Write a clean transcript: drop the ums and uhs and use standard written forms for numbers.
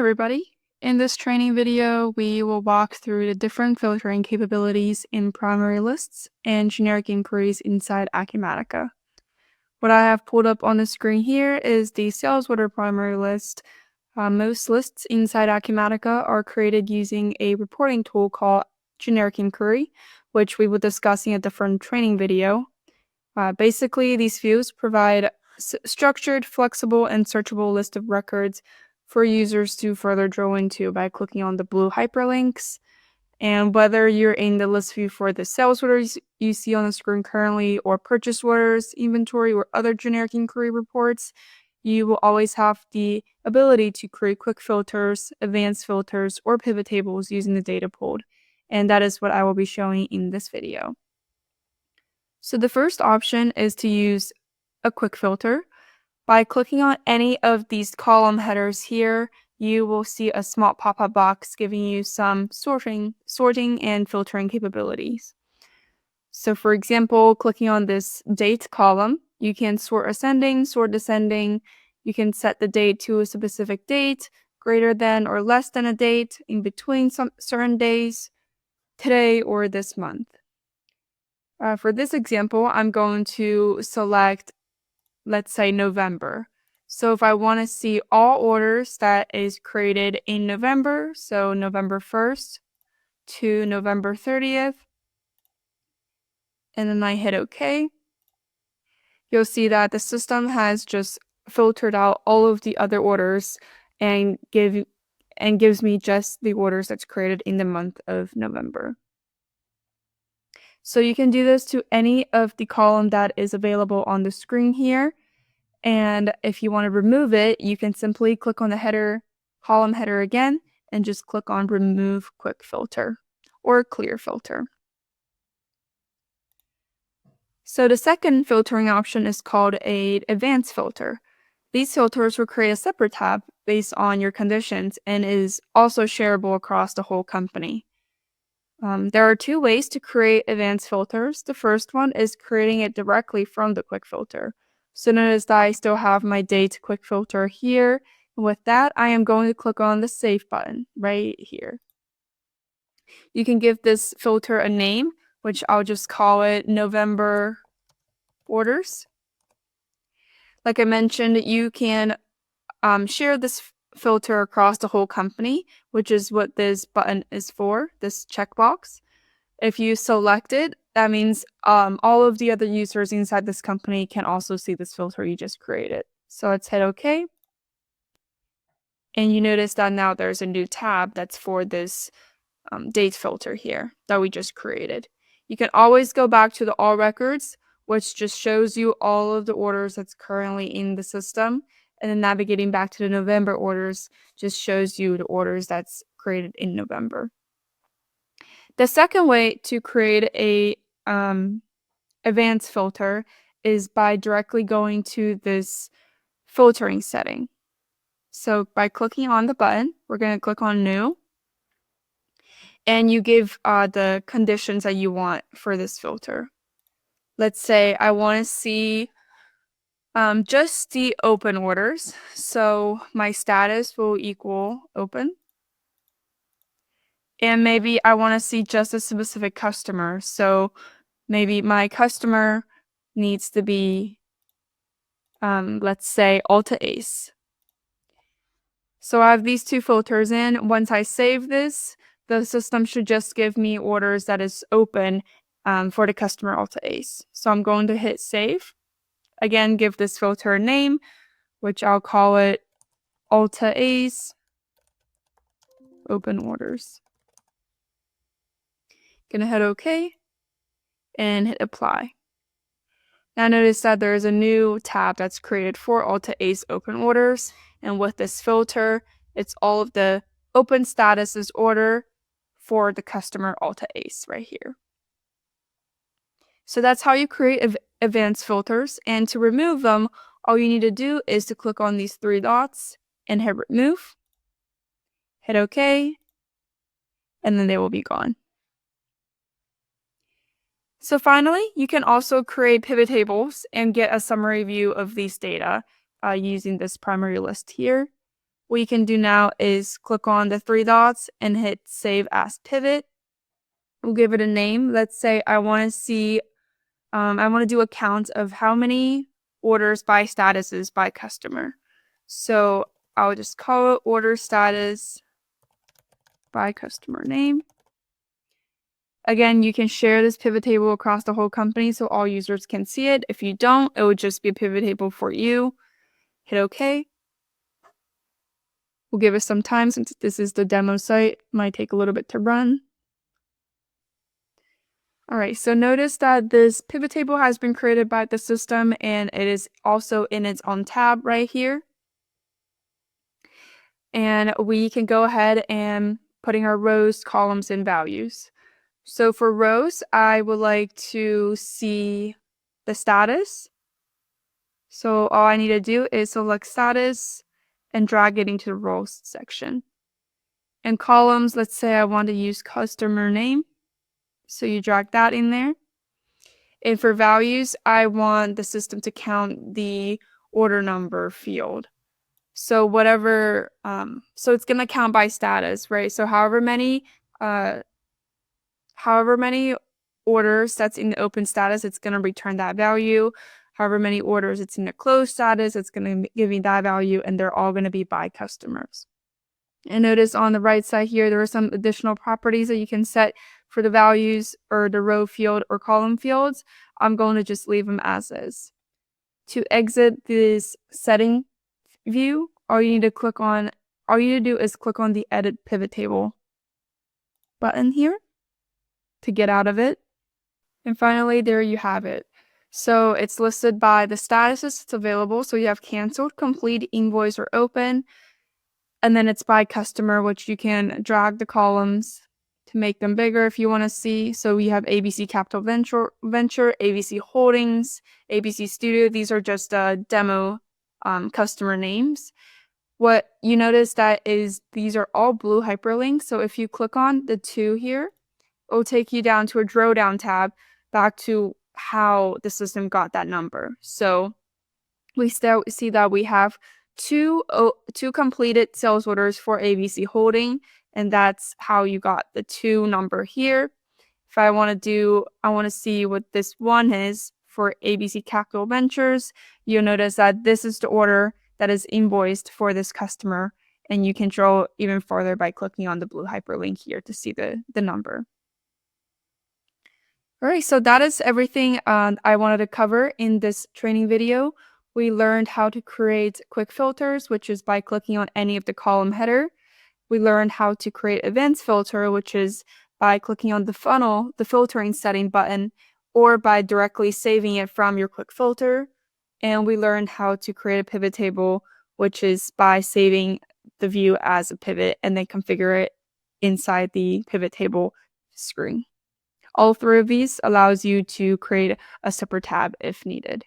everybody. In this training video, we will walk through the different filtering capabilities in primary lists and generic inquiries inside Acumatica. What I have pulled up on the screen here is the sales order primary list. Most lists inside Acumatica are created using a reporting tool called generic inquiry, which we will discuss in a different training video. Basically, these views provide structured, flexible, and searchable list of records for users to further drill into by clicking on the blue hyperlinks. And whether you're in the list view for the sales orders you see on the screen currently, or purchase orders, inventory, or other generic inquiry reports, you will always have the ability to create quick filters, advanced filters, or pivot tables using the data pulled. And that is what I will be showing in this video. So the first option is to use a quick filter. By clicking on any of these column headers here, you will see a small pop-up box giving you some sorting and filtering capabilities. So for example, clicking on this date column, you can sort ascending, sort descending. You can set the date to a specific date, greater than or less than a date, in between some certain days, today or this month. For this example, I'm going to select, let's say, November. So if I want to see all orders that is created in November, so November 1st to November 30th, and then I hit OK, you'll see that the system has just filtered out all of the other orders and gives me just the orders that's created in the month of November. So you can do this to any of the column that is available on the screen here. And if you want to remove it, you can simply click on the column header again, and just click on Remove Quick Filter or Clear Filter. So the second filtering option is called an Advanced Filter. These filters will create a separate tab based on your conditions and is also shareable across the whole company. There are two ways to create advanced filters. The first one is creating it directly from the quick filter. So notice that I still have my date quick filter here. And with that, I am going to click on the Save button right here. You can give this filter a name, which I'll just call it November Orders. Like I mentioned, you can share this filter across the whole company, which is what this button is for, this checkbox. If you select it, that means all of the other users inside this company can also see this filter you just created. So let's hit OK. And you notice that now there's a new tab that's for this date filter here that we just created. You can always go back to the All Records, which just shows you all of the orders that's currently in the system. And then navigating back to the November orders just shows you the orders that's created in November. The second way to create a advanced filter is by directly going to this filtering setting. So by clicking on the button, we're going to click on New. And you give the conditions that you want for this filter. Let's say I want to see just the open orders. So my status will equal open. And maybe I want to see just a specific customer. So maybe my customer needs to be, let's say, Alta Ace. So I have these two filters in. Once I save this, the system should just give me orders that is open for the customer Alta Ace. So I'm going to hit Save. Again, give this filter a name, which I'll call it Alta Ace Open Orders. Gonna hit OK and hit Apply. Now notice that there is a new tab that's created for Alta Ace Open Orders, and with this filter, it's all of the open statuses order for the customer Alta Ace right here. So that's how you create advanced filters, and to remove them, all you need to do is to click on these three dots and hit Remove, hit OK, and then they will be gone. So finally, you can also create pivot tables and get a summary view of these data using this primary list here. what you can do now is click on the 3 dots and hit Save as Pivot. We'll give it a name. Let's say I want to do a count of how many orders by statuses by customer. So I'll just call it order status by customer name. Again, you can share this pivot table across the whole company so all users can see it. If you don't, it would just be a pivot table for you. Hit OK. We'll give it some time since this is the demo site. It might take a little bit to run. All right, so notice that this pivot table has been created by the system and it is also in its own tab right here. And we can go ahead and putting our rows, columns, and values. So for rows, I would like to see the status. So all I need to do is select status and drag it into the rows section. And columns, let's say I want to use customer name. So you drag that in there. And for values, I want the system to count the order number field. So whatever, so it's going to count by status, right? So however many orders that's in the open status, it's going to return that value. However many orders it's in the closed status, it's going to give me that value, and they're all going to be by customers. And notice on the right side here, there are some additional properties that you can set for the values or the row field or column fields. I'm going to just leave them as is. To exit this setting view, all you need to do is click on the Edit Pivot Table button here to get out of it. And finally, there you have it. So it's listed by the statuses it's available. So you have canceled, complete, invoice, or open. And then it's by customer, which you can drag the columns to make them bigger if you want to see. So we have ABC Capital Venture, ABC Holdings, ABC Studio. These are just demo customer names. What you notice that is these are all blue hyperlinks. So if you click on the 2 here, it will take you down to a drill down tab back to how the system got that number. So we still see that we have two completed sales orders for ABC Holding, and that's how you got the 2 number here. If I want to see what this one is for ABC Capital Ventures, you'll notice that this is the order that is invoiced for this customer, and you can drill even further by clicking on the blue hyperlink here to see the number. All right, so that is everything I wanted to cover in this training video. We learned how to create quick filters, which is by clicking on any of the column header. We learned how to create events filter, which is by clicking on the funnel, the filtering setting button, or by directly saving it from your quick filter. And we learned how to create a pivot table, which is by saving the view as a pivot and then configure it inside the pivot table screen. All 3 of these allows you to create a separate tab if needed.